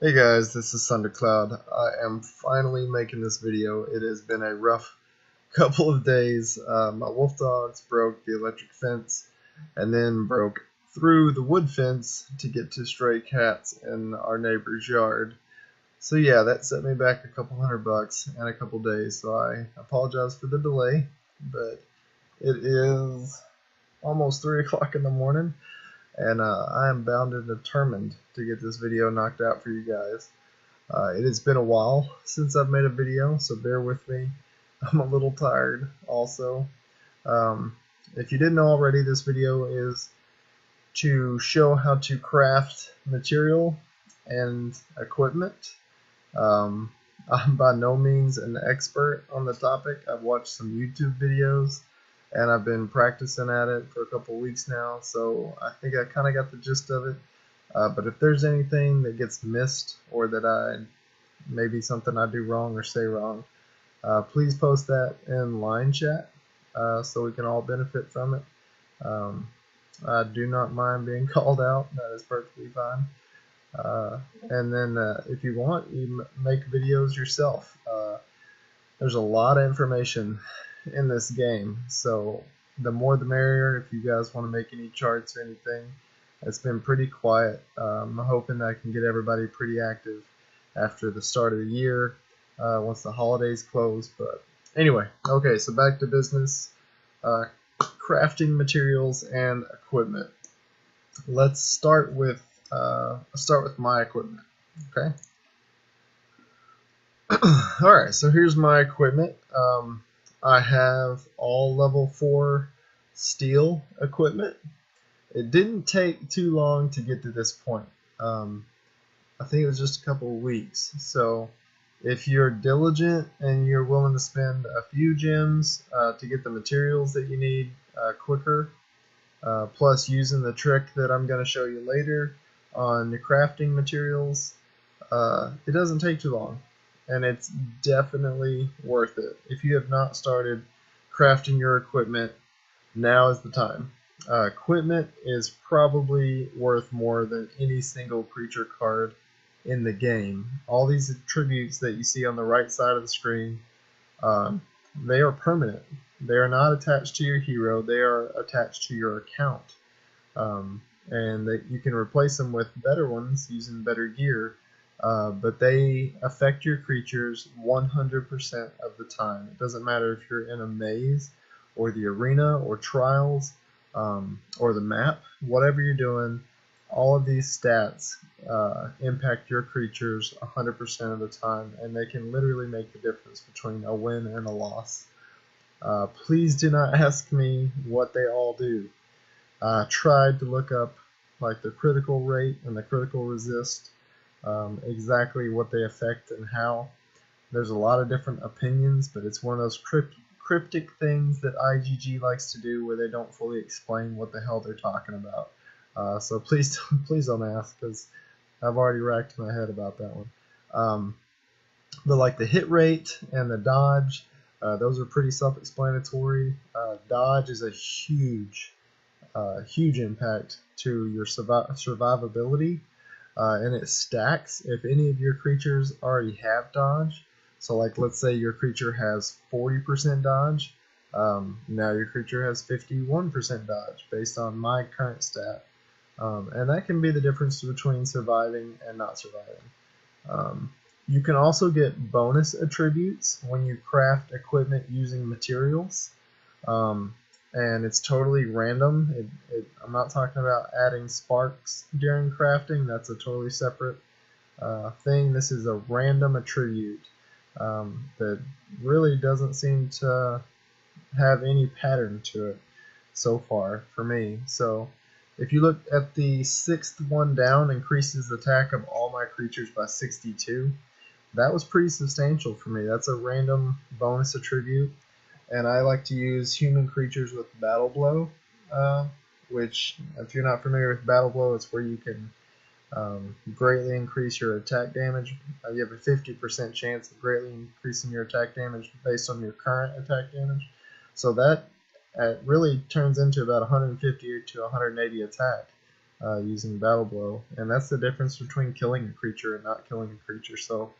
Hey guys, this is Thundercloud. I am finally making this video. It has been a rough couple of days. My wolf dogs broke the electric fence and then broke through the wood fence to get to stray cats in our neighbor's yard. So yeah, that set me back a couple $100 and a couple days. So I apologize for the delay, but it is almost 3 o'clock in the morning, and I am bound and determined to get this video knocked out for you guys. It has been a while since I've made a video, so bear with me. I'm a little tired also. Um, if you didn't know already, this video is to show how to craft material and equipment. I'm by no means an expert on the topic. I've watched some YouTube videos and I've been practicing at it for a couple weeks now, so I think I kind of got the gist of it. But if there's anything that gets missed or that maybe something I do wrong or say wrong, please post that in line chat so we can all benefit from it. I do not mind being called out. That is perfectly fine. And then if you want, you make videos yourself. There's a lot of information in this game, so the more the merrier. If you guys want to make any charts or anything, it's been pretty quiet. I'm hoping I can get everybody pretty active after the start of the year, once the holidays close. But anyway, okay, so back to business. Crafting materials and equipment. Let's start with my equipment. Okay. All right, so here's my equipment. I have all level 4 steel equipment. It didn't take too long to get to this point. I think it was just a couple of weeks. So if you're diligent and you're willing to spend a few gems to get the materials that you need quicker, plus using the trick that I'm going to show you later on the crafting materials, it doesn't take too long, and it's definitely worth it. If you have not started crafting your equipment, now is the time. Equipment is probably worth more than any single creature card in the game. All these attributes that you see on the right side of the screen, they are permanent. They are not attached to your hero. They are attached to your account. And you can replace them with better ones using better gear, but they affect your creatures 100% of the time. It doesn't matter if you're in a maze or the arena or trials, or the map. Whatever you're doing, all of these stats impact your creatures 100% of the time, and they can literally make the difference between a win and a loss. Please do not ask me what they all do. I tried to look up like the critical rate and the critical resist, exactly what they affect and how. There's a lot of different opinions, but it's one of those cryptic things that IGG likes to do where they don't fully explain what the hell they're talking about. So please don't ask, because I've already racked my head about that one. But like the hit rate and the dodge, those are pretty self-explanatory. Dodge is a huge impact to your survivability, and it stacks if any of your creatures already have dodge. So like, let's say your creature has 40% dodge, now your creature has 51% dodge based on my current stat, and that can be the difference between surviving and not surviving. You can also get bonus attributes when you craft equipment using materials, and it's totally random. I'm not talking about adding sparks during crafting. That's a totally separate thing. This is a random attribute that really doesn't seem to have any pattern to it so far for me. So if you look at the 6th one down, increases the attack of all my creatures by 62. That was pretty substantial for me. That's a random bonus attribute, and I like to use human creatures with Battle Blow, which, if you're not familiar with Battle Blow, it's where you can greatly increase your attack damage. You have a 50% chance of greatly increasing your attack damage based on your current attack damage. So that really turns into about 150 to 180 attack using Battle Blow, and that's the difference between killing a creature and not killing a creature. So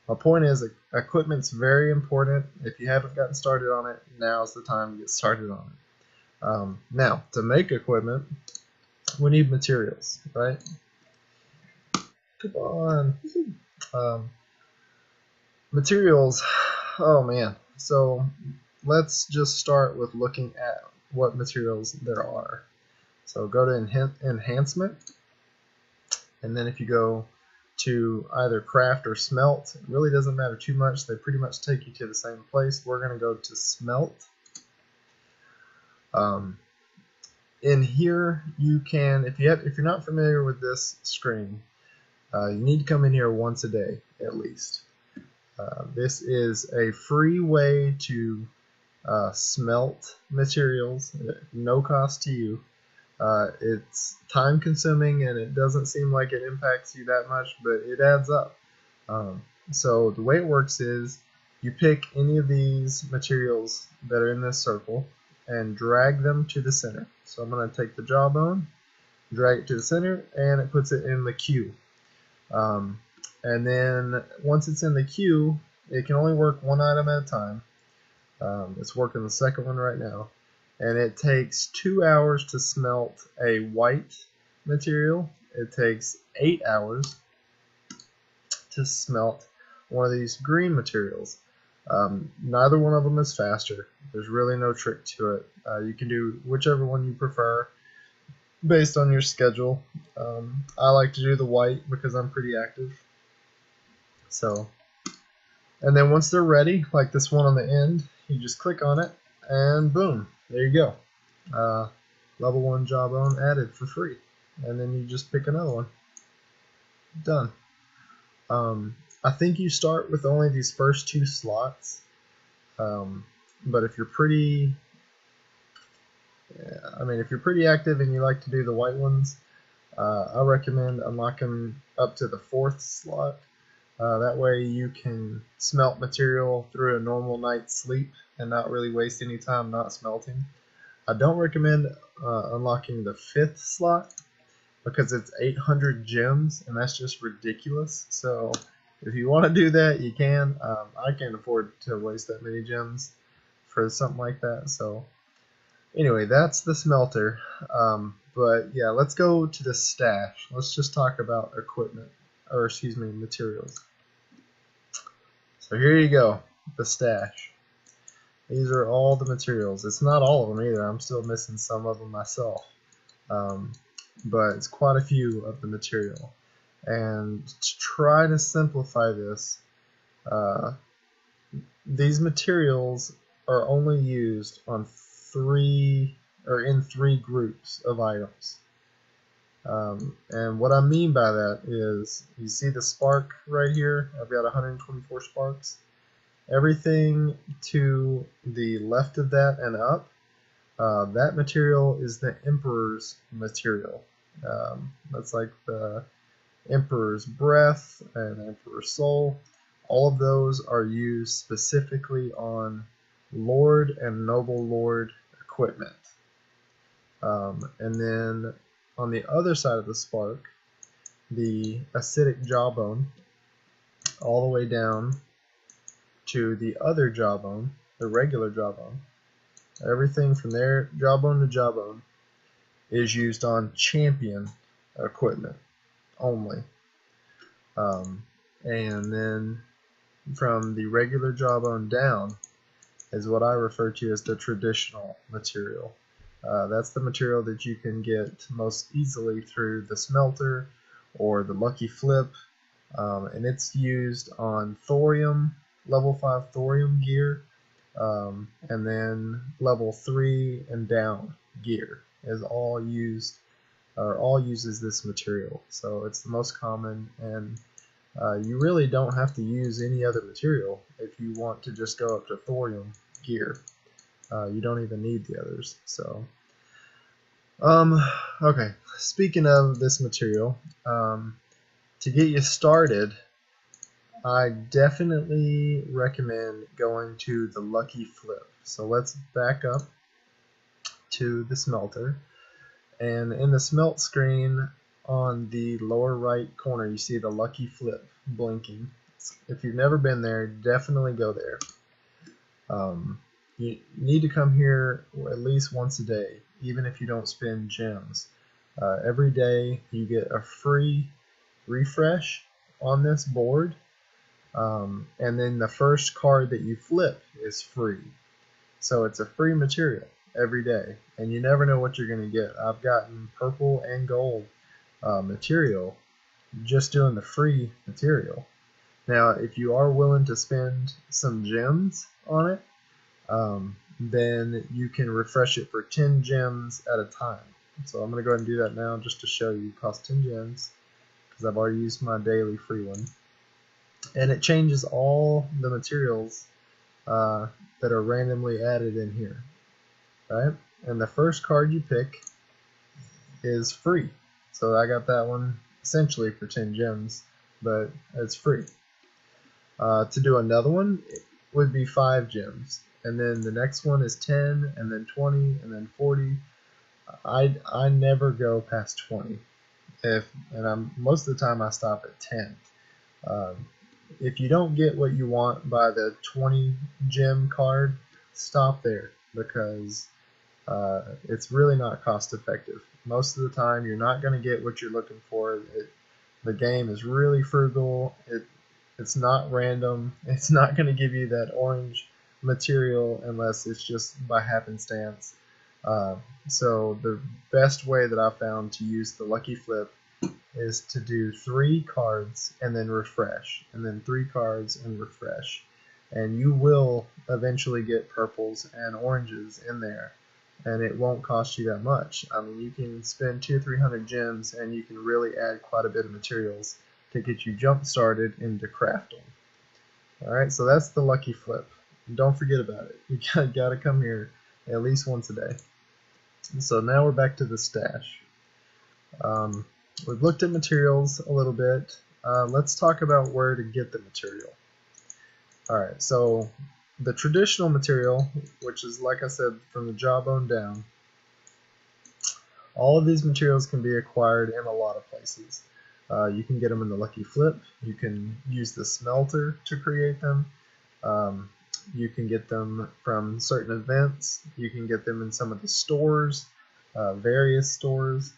my point is, equipment's very important. If you haven't gotten started on it, now's the time to get started on it. Now, to make equipment, we need materials, right? Come on. Materials, oh man. So let's just start with looking at what materials there are. So go to enhancement, and then if you go to either craft or smelt, it really doesn't matter too much. They pretty much take you to the same place. We're going to go to smelt. In here, you can, if you're not familiar with this screen, you need to come in here once a day at least. This is a free way to smelt materials, no cost to you. It's time consuming and it doesn't seem like it impacts you that much, but it adds up. So the way it works is you pick any of these materials that are in this circle and drag them to the center. So I'm going to take the jawbone, drag it to the center, and it puts it in the queue. And then once it's in the queue, it can only work one item at a time. It's working the second one right now. And it takes 2 hours to smelt a white material. It takes 8 hours to smelt one of these green materials. Neither one of them is faster. There's really no trick to it. You can do whichever one you prefer based on your schedule. I like to do the white because I'm pretty active. So, and then once they're ready, like this one on the end, you just click on it and boom, there you go. Level 1 jawbone added for free. And then you just pick another one. Done. I think you start with only these first 2 slots. But if you're pretty, if you're pretty active and you like to do the white ones, I recommend unlocking up to the 4th slot. That way you can smelt material through a normal night's sleep and not really waste any time not smelting. I don't recommend unlocking the 5th slot because it's 800 gems and that's just ridiculous. So if you want to do that, you can. I can't afford to waste that many gems for something like that. So anyway, that's the smelter. But yeah, let's go to the stash. Let's just talk about equipment, or excuse me, materials. So here you go, the stash. These are all the materials. It's not all of them either. I'm still missing some of them myself. But it's quite a few of the material. And to try to simplify this, these materials are only used on in three groups of items. And what I mean by that is, you see the spark right here? I've got 124 sparks. Everything to the left of that and up, that material is the Emperor's material. That's like the Emperor's Breath and Emperor's Soul. All of those are used specifically on Lord and Noble Lord equipment. And then on the other side of the spark, the acidic jawbone, all the way down to the other jawbone, the regular jawbone. Everything from there, jawbone to jawbone, is used on champion equipment only. And then from the regular jawbone down is what I refer to as the traditional material. That's the material that you can get most easily through the smelter or the lucky flip, and it's used on thorium, level 5 thorium gear, and then level 3 and down gear is all uses this material. So it's the most common, and you really don't have to use any other material if you want to just go up to thorium gear. You don't even need the others. So okay, speaking of this material, to get you started, I definitely recommend going to the lucky flip. So let's back up to the smelter, and in the smelt screen on the lower right corner, you see the lucky flip blinking. If you've never been there, definitely go there. You need to come here at least once a day, even if you don't spend gems. Every day you get a free refresh on this board, and then the first card that you flip is free. So it's a free material every day, and you never know what you're going to get. I've gotten purple and gold material just doing the free material. Now, if you are willing to spend some gems on it, then you can refresh it for 10 gems at a time. So I'm going to go ahead and do that now just to show you. It costs 10 gems because I've already used my daily free one. And it changes all the materials that are randomly added in here. Right? And the first card you pick is free. So I got that one essentially for 10 gems, but it's free. To do another one, it would be 5 gems. And then the next one is 10, and then 20, and then 40. I never go past 20. Most of the time I stop at 10. If you don't get what you want by the 20 gem card, stop there, because it's really not cost effective. Most of the time you're not going to get what you're looking for. The game is really frugal. It's not random. It's not going to give you that orange material unless it's just by happenstance. So the best way that I found to use the lucky flip is to do 3 cards and then refresh, and then 3 cards and refresh, and you will eventually get purples and oranges in there, and it won't cost you that much. I mean, you can spend 200 or 300 gems and you can really add quite a bit of materials to get you jump started into crafting. Alright, so that's the lucky flip. And don't forget about it. You gotta come here at least once a day. So now we're back to the stash. We've looked at materials a little bit. Let's talk about where to get the material. Alright, so the traditional material, which is, like I said, from the jawbone down, all of these materials can be acquired in a lot of places. You can get them in the lucky flip. You can use the smelter to create them. You can get them from certain events. You can get them in some of the stores, various stores,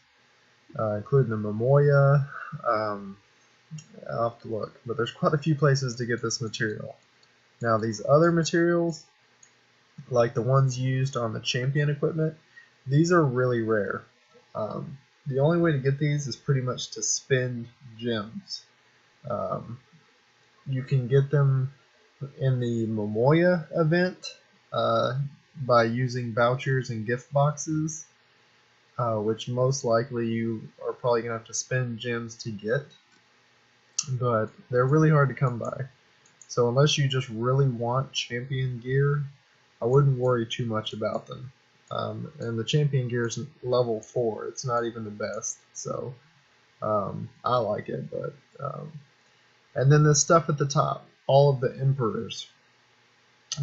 including the Momoya. I'll have to look, but there's quite a few places to get this material. Now these other materials, like the ones used on the champion equipment, these are really rare. The only way to get these is pretty much to spend gems. You can get them in the Momoya event by using vouchers and gift boxes, which most likely you are probably going to have to spend gems to get, but they're really hard to come by. So unless you just really want champion gear, I wouldn't worry too much about them. And the champion gear is level 4. It's not even the best, so I like it. But and then the stuff at the top, all of the emperors,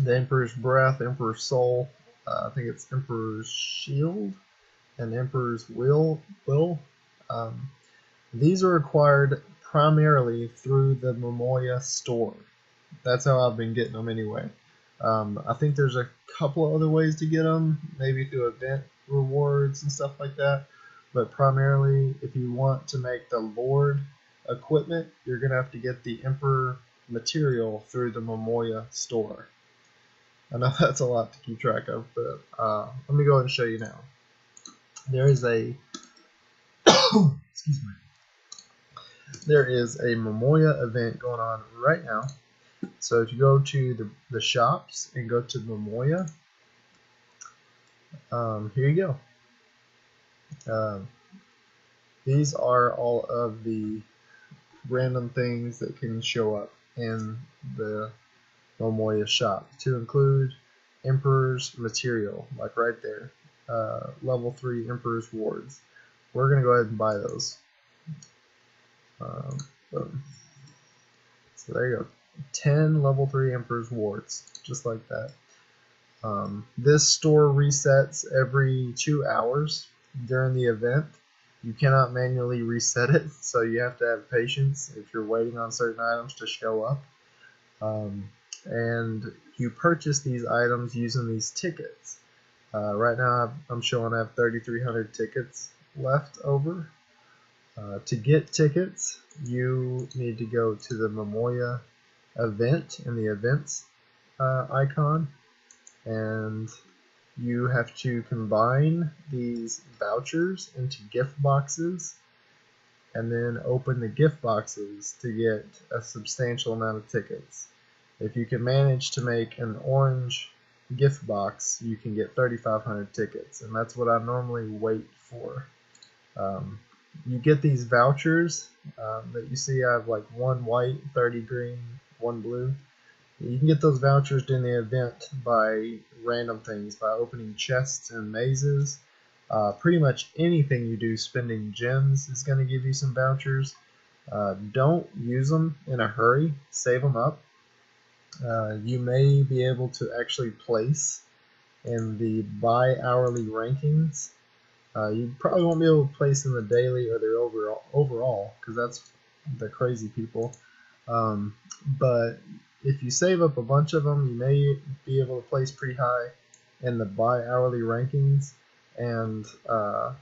the Emperor's Breath, Emperor's Soul, I think it's Emperor's Shield, and Emperor's Will. These are acquired primarily through the Momoya store. That's how I've been getting them anyway. I think there's a couple of other ways to get them, maybe through event rewards and stuff like that, but primarily if you want to make the Lord equipment, you're going to have to get the Emperor material through the Momoya store. I know that's a lot to keep track of, but let me go ahead and show you now. There is a excuse me. There is a Momoya event going on right now. So if you go to the shops and go to Momoya, here you go. These are all of the random things that can show up in the Momoya shop, to include Emperor's material, like right there, level 3 Emperor's wards. We're going to go ahead and buy those. Boom. So there you go. 10 level 3 Emperor's wards, just like that. This store resets every 2 hours during the event. You cannot manually reset it, so you have to have patience if you're waiting on certain items to show up. And you purchase these items using these tickets. Right now I'm showing I have 3,300 tickets left over. To get tickets, you need to go to the Momoya event in the events icon, and you have to combine these vouchers into gift boxes and then open the gift boxes to get a substantial amount of tickets. If you can manage to make an orange gift box, you can get 3,500 tickets, and that's what I normally wait for. You get these vouchers that you see. I have like 1 white, 30 green, 1 blue. You can get those vouchers during the event by random things, by opening chests and mazes. Pretty much anything you do spending gems is going to give you some vouchers. Don't use them in a hurry. Save them up. You may be able to actually place in the bi-hourly rankings. You probably won't be able to place in the daily or the overall, because that's the crazy people. But if you save up a bunch of them, you may be able to place pretty high in the bi-hourly rankings, and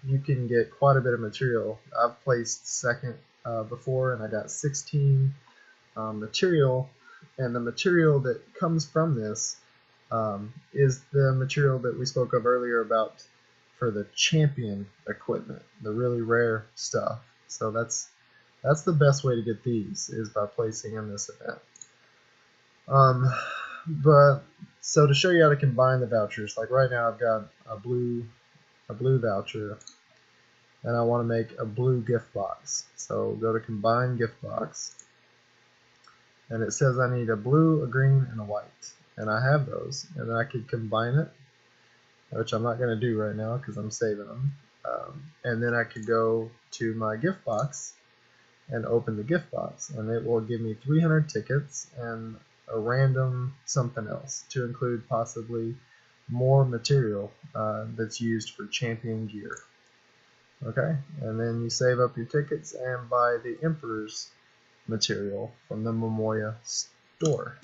you can get quite a bit of material. I've placed second before, and I got 16 material, and the material that comes from this is the material that we spoke of earlier about for the champion equipment, the really rare stuff. So that's the best way to get these, is by placing in this event. But so to show you how to combine the vouchers, like right now I've got a blue voucher, and I want to make a blue gift box. So go to combine gift box, and it says I need a blue, a green, and a white, and I have those, and then I could combine it, which I'm not going to do right now because I'm saving them. And then I could go to my gift box and open the gift box, and it will give me 300 tickets and a random something else to include possibly more material that's used for champion gear. Okay, and then you save up your tickets and buy the Emperor's material from the Momoya store.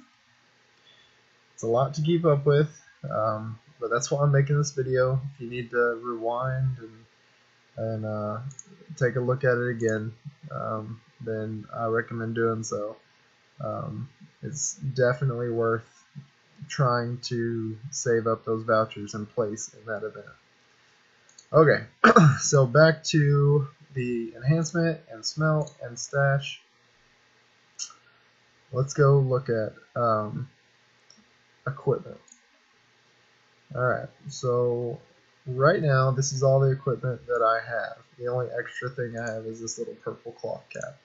It's a lot to keep up with, but that's why I'm making this video. If you need to rewind and take a look at it again, then I recommend doing so. It's definitely worth trying to save up those vouchers and place in that event. Okay, so back to the enhancement and smelt and stash. Let's go look at equipment. Alright, so right now this is all the equipment that I have. The only extra thing I have is this little purple cloth cap.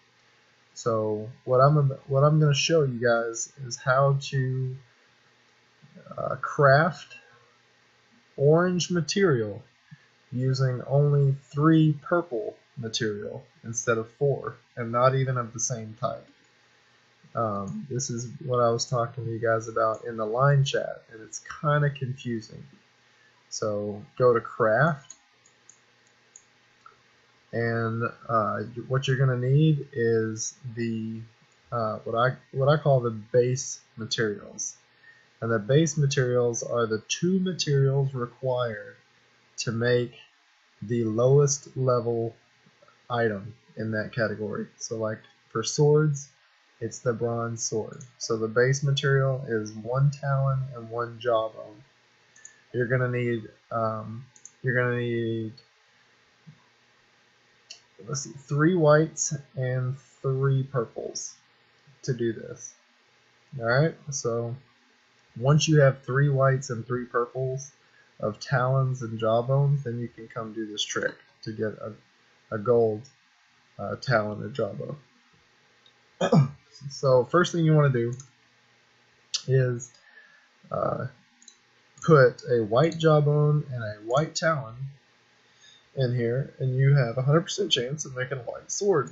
So what I'm going to show you guys is how to craft orange material using only 3 purple material instead of 4, and not even of the same type. This is what I was talking to you guys about in the line chat, and it's kind of confusing. So go to craft, and what you're going to need is the what I call the base materials. And the base materials are the 2 materials required to make the lowest level item in that category. So like for swords, it's the bronze sword. So the base material is 1 talon and 1 jawbone. You're gonna need let's see, 3 whites and 3 purples to do this. Alright, so once you have 3 whites and 3 purples of talons and jawbones, then you can come do this trick to get a gold talon and jawbone. So first thing you want to do is put a white jawbone and a white talon in here, and you have a 100% chance of making a white sword.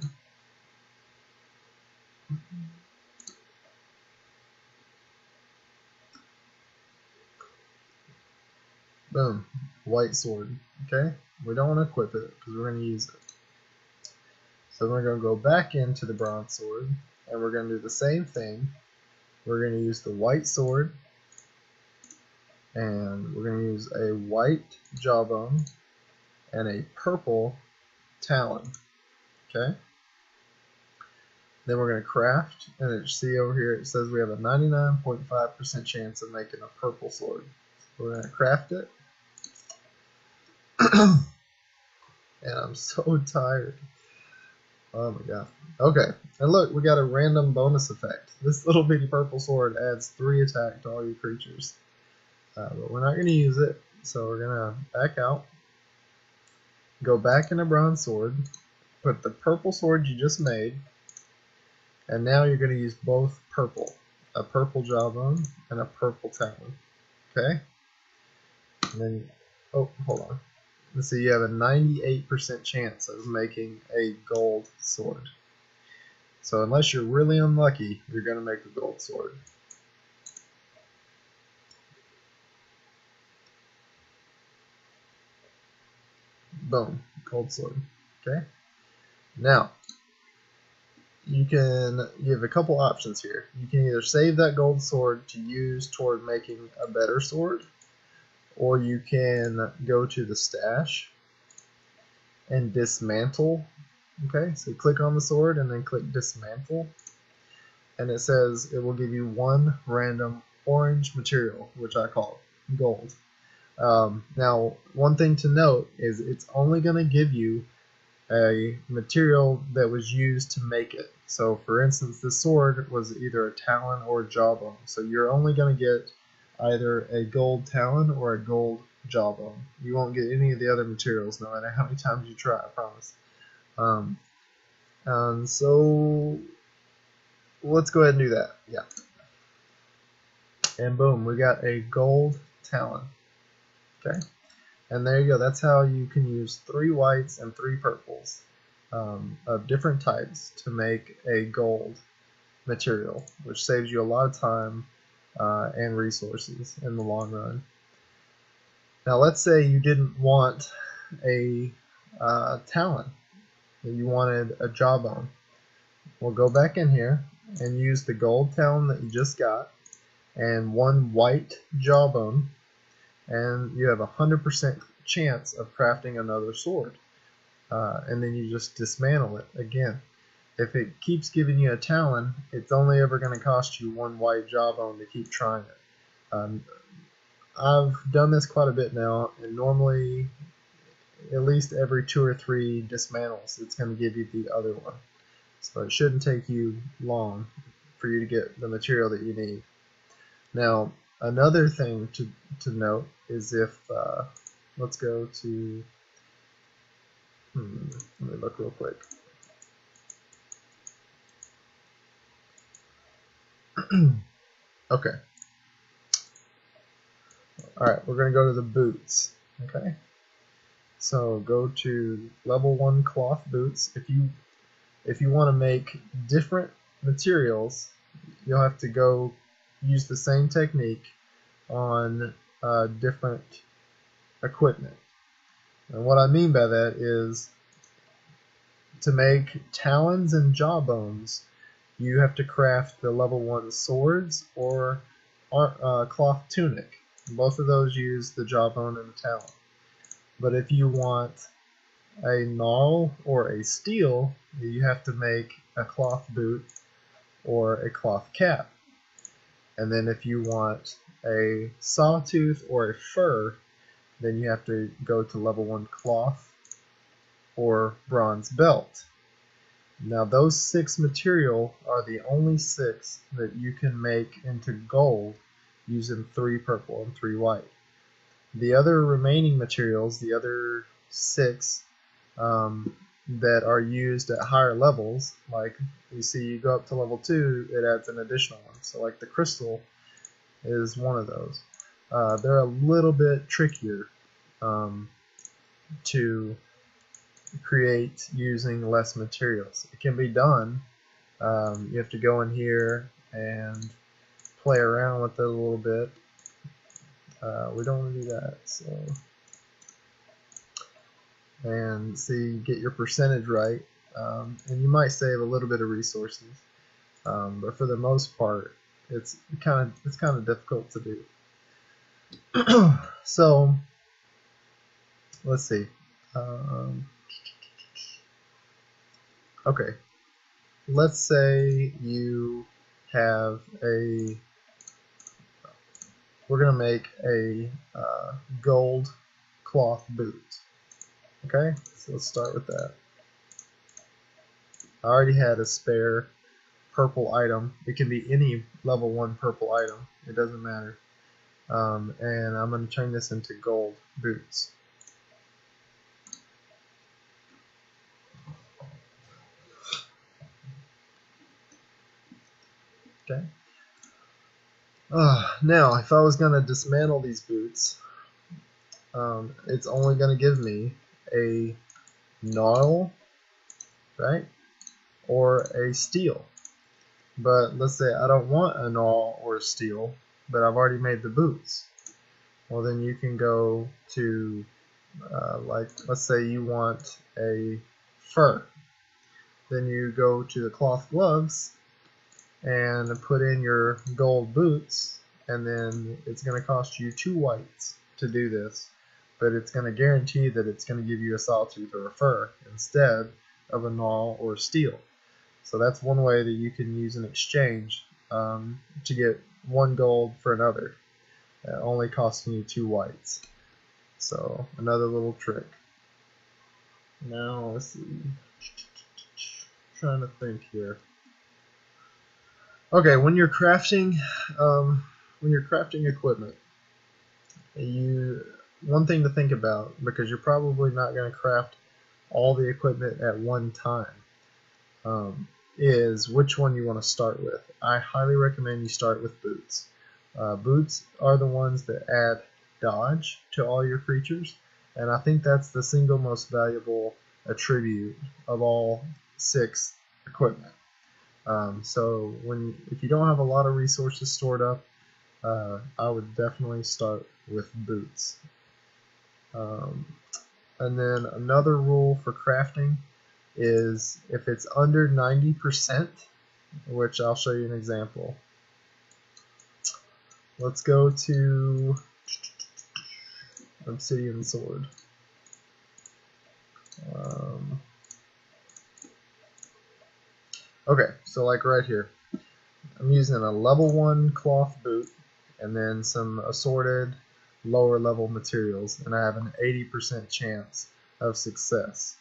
Boom, white sword. Okay, we don't want to equip it because we're going to use it. So we're going to go back into the bronze sword, and we're going to do the same thing. We're going to use the white sword, and we're going to use a white jawbone and a purple talon. Okay. Then we're going to craft, and you see over here it says we have a 99.5% chance of making a purple sword. So we're going to craft it. And I'm so tired. Oh my god. Okay, and look, we got a random bonus effect. This little bitty purple sword adds 3 attack to all your creatures. But we're not going to use it, so we're going to back out. Go back in a bronze sword. Put the purple sword you just made. And now you're going to use both purple. A purple jawbone and a purple talon. Okay? And then, oh, hold on. Let's see, you have a 98% chance of making a gold sword. So unless you're really unlucky, you're going to make a gold sword. Boom, gold sword. Okay? Now, you have a couple options here. You can either save that gold sword to use toward making a better sword, or you can go to the stash and dismantle. Okay, so click on the sword and then click dismantle, and it says it will give you 1 random orange material, which I call gold. Now, one thing to note is it's only going to give you a material that was used to make it. So for instance, this sword was either a talon or a jawbone, so you're only going to get either a gold talon or a gold jawbone. You won't get any of the other materials no matter how many times you try, I promise. So let's go ahead and do that. Yeah. And boom, we got a gold talon. Okay. And there you go. That's how you can use 3 whites and 3 purples of different types to make a gold material, which saves you a lot of time and resources in the long run. Now let's say you didn't want a talon, you wanted a jawbone. We'll go back in here and use the gold talon that you just got and 1 white jawbone, and you have a 100% chance of crafting another sword. And then you just dismantle it again. If it keeps giving you a talon, it's only ever going to cost you 1 white jawbone to keep trying it. I've done this quite a bit now, and normally at least every 2 or 3 dismantles it's going to give you the other one. So it shouldn't take you long for you to get the material that you need. Now, another thing to note is if, let's go to, let me look real quick. Okay. Alright, we're going to go to the boots. Okay. So go to level 1 cloth boots. If you want to make different materials, you'll have to go use the same technique on different equipment. And what I mean by that is to make talons and jawbones, you have to craft the level 1 swords or cloth tunic. Both of those use the jawbone and the talon. But if you want a gnarl or a steel, you have to make a cloth boot or a cloth cap. And then if you want a sawtooth or a fur, then you have to go to level 1 cloth or bronze belt. Now those 6 material are the only 6 that you can make into gold using 3 purple and 3 white. The other remaining materials, the other 6 that are used at higher levels, like you see you go up to level 2, it adds an additional one. So like the crystal is one of those. They're a little bit trickier to create using less materials. It can be done. You have to go in here and play around with it a little bit. We don't want to do that. So, and see, get your percentage right. and you might save a little bit of resources, but for the most part, it's kind of difficult to do. So let's see. Okay, let's say you have a. We're gonna make a gold cloth boot. Okay, so let's start with that. I already had a spare purple item. It can be any level 1 purple item. It doesn't matter. And I'm going to turn this into gold boots. Okay. Now, if I was going to dismantle these boots, it's only going to give me a gnarl, right, or a steel. But let's say I don't want a gnarl or a steel, but I've already made the boots. Well, then you can go to, like, let's say you want a fur. Then you go to the cloth gloves and put in your gold boots, and then it's going to cost you 2 whites to do this, but it's going to guarantee that it's going to give you a sawtooth or a fur instead of a gnarl or steel. So that's one way that you can use an exchange to get 1 gold for another, only costing you 2 whites. So another little trick. Now let's see. Trying to think here. Okay, when you're crafting equipment, one thing to think about, because you're probably not going to craft all the equipment at one time, is which one you want to start with. I highly recommend you start with boots. Boots are the ones that add dodge to all your creatures, and I think that's the single most valuable attribute of all 6 equipment. So if you don't have a lot of resources stored up, I would definitely start with boots. And then another rule for crafting is if it's under 90%, which I'll show you an example. Let's go to Obsidian Sword. Okay, so like right here, I'm using a level 1 cloth boot and then some assorted lower level materials, and I have an 80% chance of success.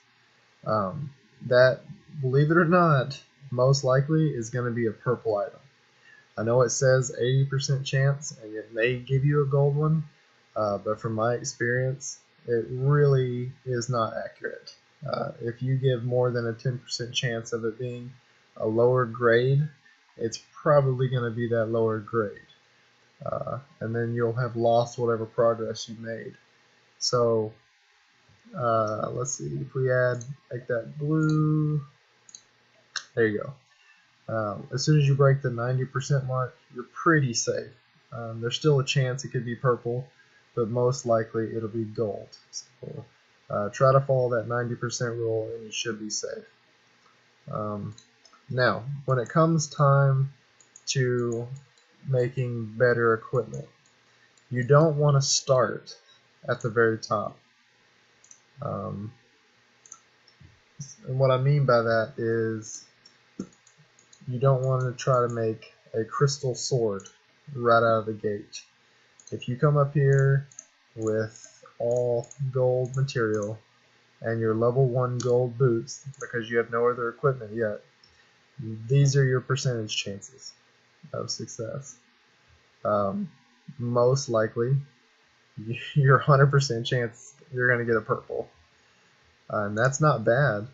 That, believe it or not, most likely is going to be a purple item. I know it says 80% chance, and it may give you a gold one, but from my experience, it really is not accurate. If you give more than a 10% chance of it being a lower grade, it's probably going to be that lower grade. And then you'll have lost whatever progress you made. So let's see, if we add like that blue, there you go. As soon as you break the 90% mark, you're pretty safe. There's still a chance it could be purple, but most likely it'll be gold. So try to follow that 90% rule and you should be safe. Now, when it comes time to making better equipment, you don't want to start at the very top. And what I mean by that is you don't want to try to make a crystal sword right out of the gate. If you come up here with all gold material and your level 1 gold boots, because you have no other equipment yet, these are your percentage chances of success. Most likely, your 100% chance you're going to get a purple. And that's not bad,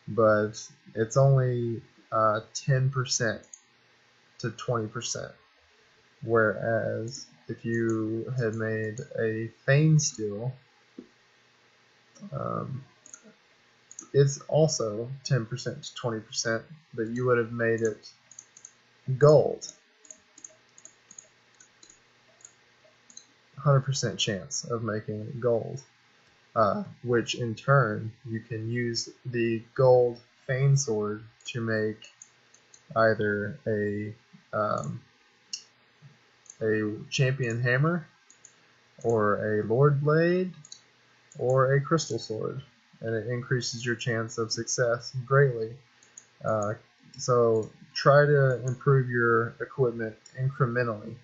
but it's only 10% to 20%. Whereas if you had made a Fane Steel, it's also 10% to 20%, but you would have made it gold. 100% chance of making it gold, which in turn you can use the gold Fane Sword to make either a Champion Hammer, or a Lord Blade, or a Crystal Sword, and it increases your chance of success greatly. So try to improve your equipment incrementally.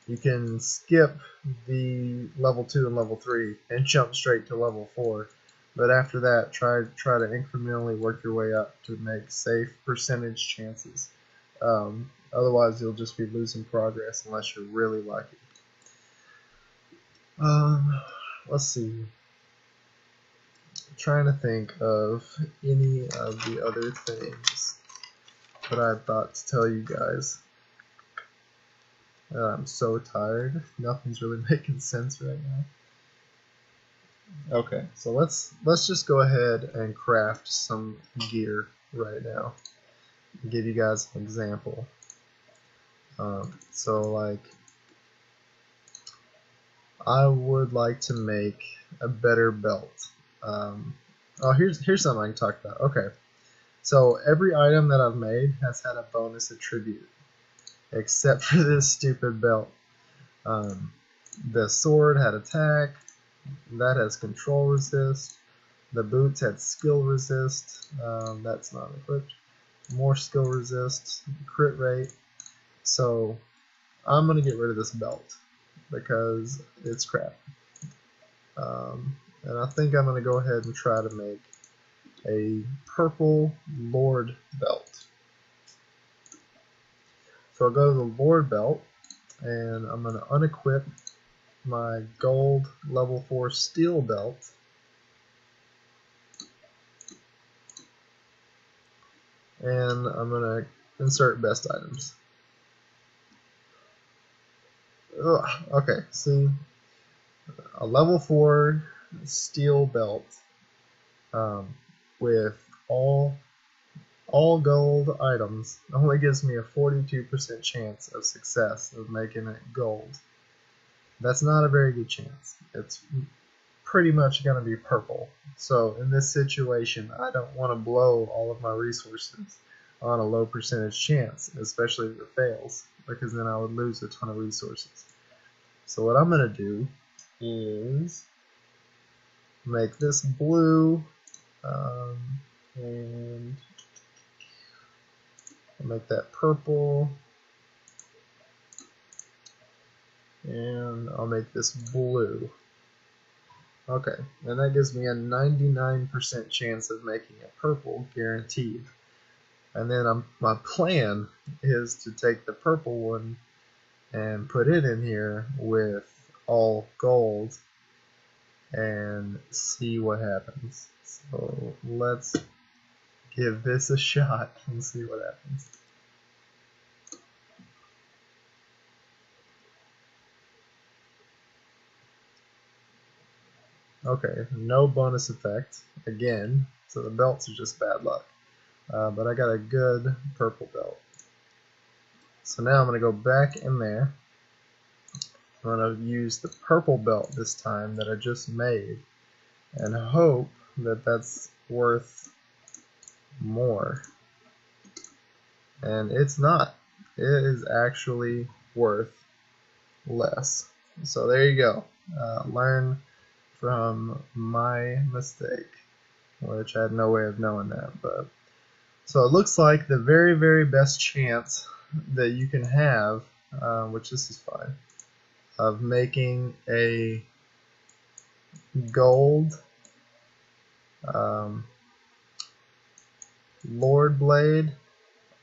You can skip the level 2 and level 3 and jump straight to level 4, but after that try to incrementally work your way up to make safe percentage chances. Otherwise you'll just be losing progress unless you're really lucky. Let's see. I'm trying to think of any of the other things that I thought to tell you guys. I'm so tired. Nothing's really making sense right now. Okay, so let's just go ahead and craft some gear right now. I'll give you guys an example. So like, I would like to make a better belt. Oh, here's something I can talk about. Okay, so every item that I've made has had a bonus attribute, except for this stupid belt. The sword had attack, that has control resist. The boots had skill resist, that's not equipped. More skill resist, crit rate. So I'm gonna get rid of this belt because it's crap. And I think I'm gonna go ahead and try to make a purple Lord belt. So I'll go to the Lord belt, and I'm going to unequip my gold level 4 steel belt. And I'm going to insert best items. Ugh, okay, see, a level 4 steel belt with all gold items only gives me a 42% chance of success of making it gold. That's not a very good chance. It's pretty much going to be purple. So in this situation, I don't want to blow all of my resources on a low percentage chance, especially if it fails, because then I would lose a ton of resources. So what I'm going to do is make this blue, and I'll make that purple, and I'll make this blue. Okay, and that gives me a 99% chance of making it purple, guaranteed. And then my plan is to take the purple one and put it in here with all gold and see what happens. So let's give this a shot and see what happens. Okay, no bonus effect again, so the belts are just bad luck. But I got a good purple belt. So now I'm going to go back in there. I'm going to use the purple belt this time that I just made and hope that that's worth more. And it's not. It is actually worth less. So there you go. Learn from my mistake, which I had no way of knowing that. But so it looks like the very, very best chance that you can have, which this is fine, of making a gold Lord Blade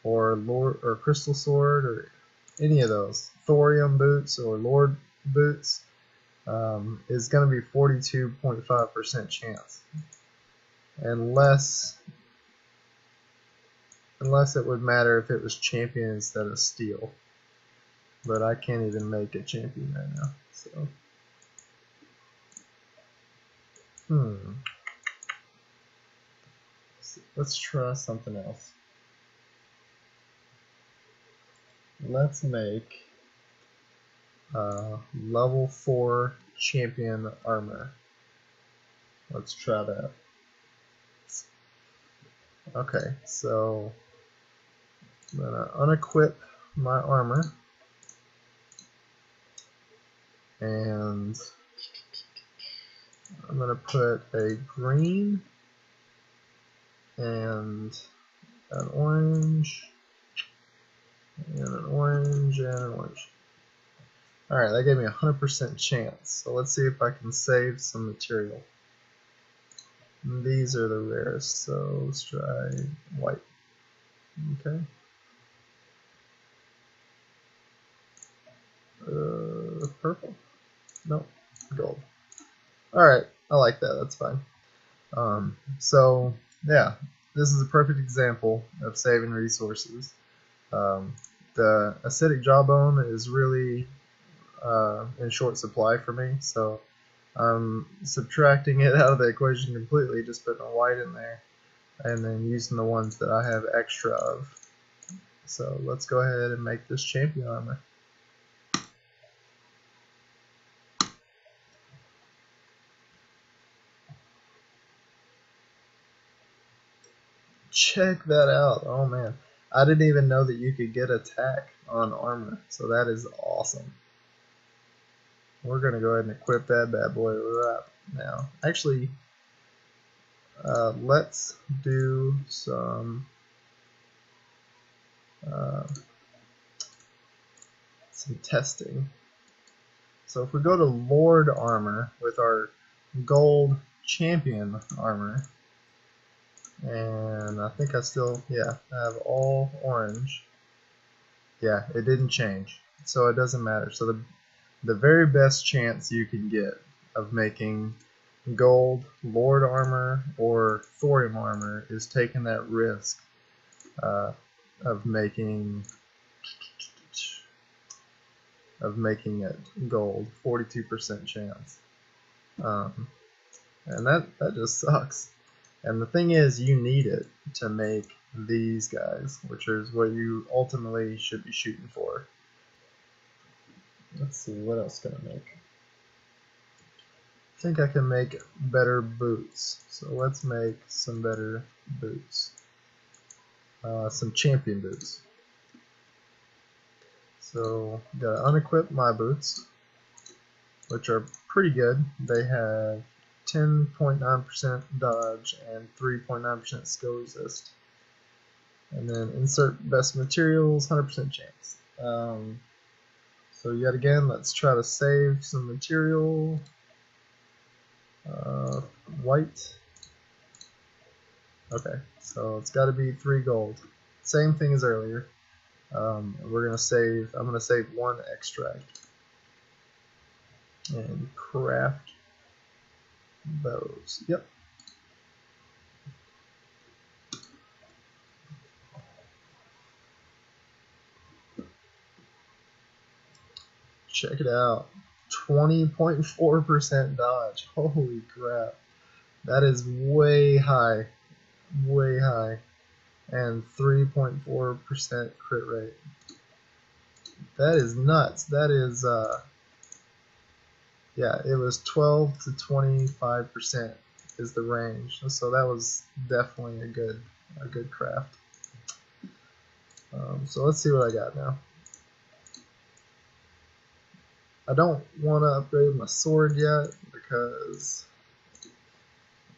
or Crystal Sword or any of those Thorium boots or Lord boots is going to be 42.5% chance, unless it would matter if it was champion instead of steel. But I can't even make a champion right now. So let's try something else. Let's make level 4 champion armor. Let's try that. Okay, so I'm gonna unequip my armor, and I'm gonna put a green and an orange and an orange and an orange. Alright, that gave me a 100% chance. So let's see if I can save some material. And these are the rarest, so let's try white. Okay. Purple? Nope. Gold. Alright, I like that. That's fine. So, yeah, this is a perfect example of saving resources. The acidic jawbone is really in short supply for me, so I'm subtracting it out of the equation completely, just putting a white in there, and then using the ones that I have extra of. So let's go ahead and make this champion armor. Check that out. Oh man, I didn't even know that you could get attack on armor, so that is awesome. We're gonna go ahead and equip that bad boy right now. Actually, let's do some testing. So if we go to Lord armor with our gold champion armor, and I think I still, yeah, have all orange. Yeah, it didn't change, so it doesn't matter. So the very best chance you can get of making gold Lord armor or thorium armor is taking that risk of making it gold. 42% chance, and that just sucks. And the thing is, you need it to make these guys, which is what you ultimately should be shooting for. Let's see, what else can I make? I think I can make better boots. So let's make some better boots. Some champion boots. So gotta unequip my boots, which are pretty good. They have 10.9% dodge and 3.9% skill resist. And then insert best materials, 100% chance. So yet again, let's try to save some material. White. Okay, so it's got to be 3 gold. Same thing as earlier. We're gonna save. I'm gonna save 1 extract and craft those. Yep. Check it out. 20.4% dodge. Holy crap. That is way high. Way high. And 3.4% crit rate. That is nuts. That is, yeah, it was 12 to 25% is the range. So that was definitely a good craft. So let's see what I got now. I don't want to upgrade my sword yet because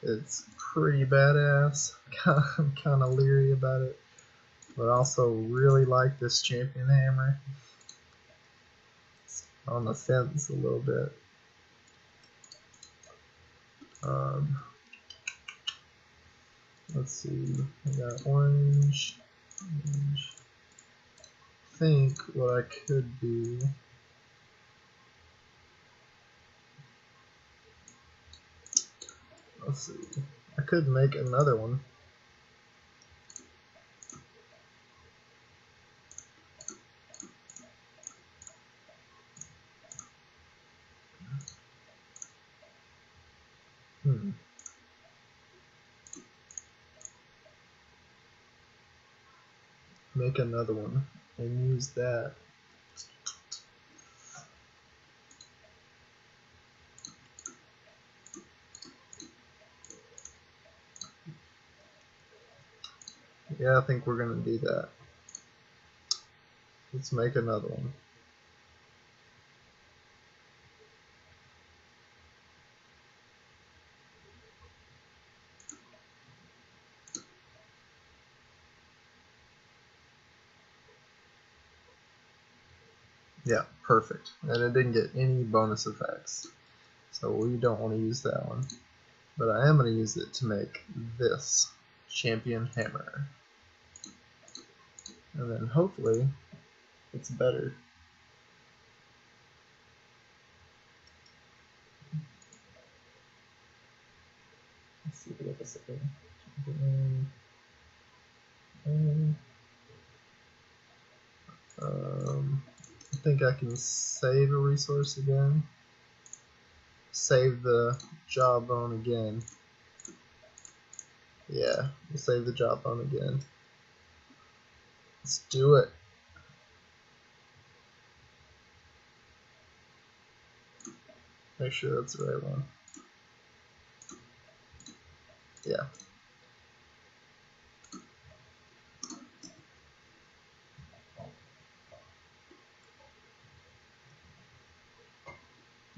it's pretty badass. I'm kind of leery about it, but I also really like this champion hammer. It's on the fence a little bit. Let's see, I got orange. I think what I could do, let's see, I could make another one. Make another one and use that. Yeah, I think we're gonna do that. Let's make another one. Yeah, perfect. And it didn't get any bonus effects, so we don't want to use that one. But I am going to use it to make this champion hammer. And then hopefully it's better. Let's see if we get this again. I think I can save a resource again. Save the jawbone again. Yeah, we'll save the jawbone again. Let's do it. Make sure that's the right one. Yeah.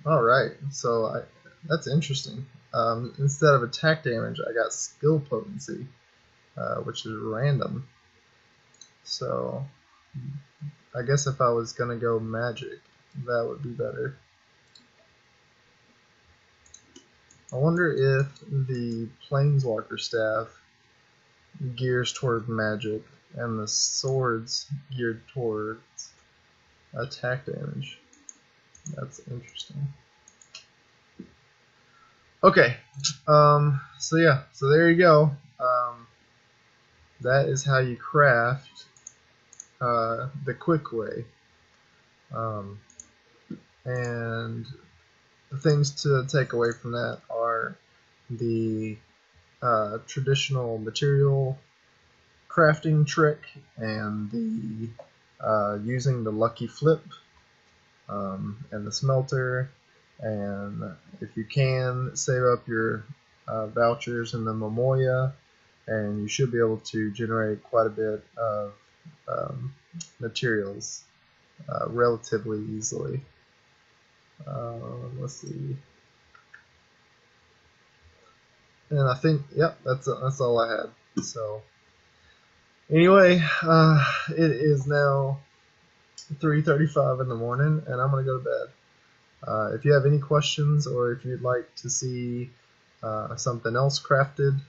Alright, so that's interesting. Instead of attack damage, I got skill potency, which is random. So, I guess if I was going to go magic, that would be better. I wonder if the Planeswalker staff gears toward magic and the swords geared towards attack damage. That's interesting. Okay, so yeah, so there you go. That is how you craft the quick way. And the things to take away from that are the traditional material crafting trick and the using the lucky flip and the smelter, and if you can, save up your vouchers in the Momoya, and you should be able to generate quite a bit of materials relatively easily. Let's see. And I think, yep, that's all I had. So anyway, it is now 3:35 in the morning, and I'm gonna go to bed. If you have any questions, or if you'd like to see something else crafted,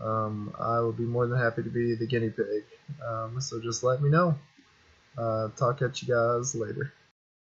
I will be more than happy to be the guinea pig. So just let me know. Talk at you guys later.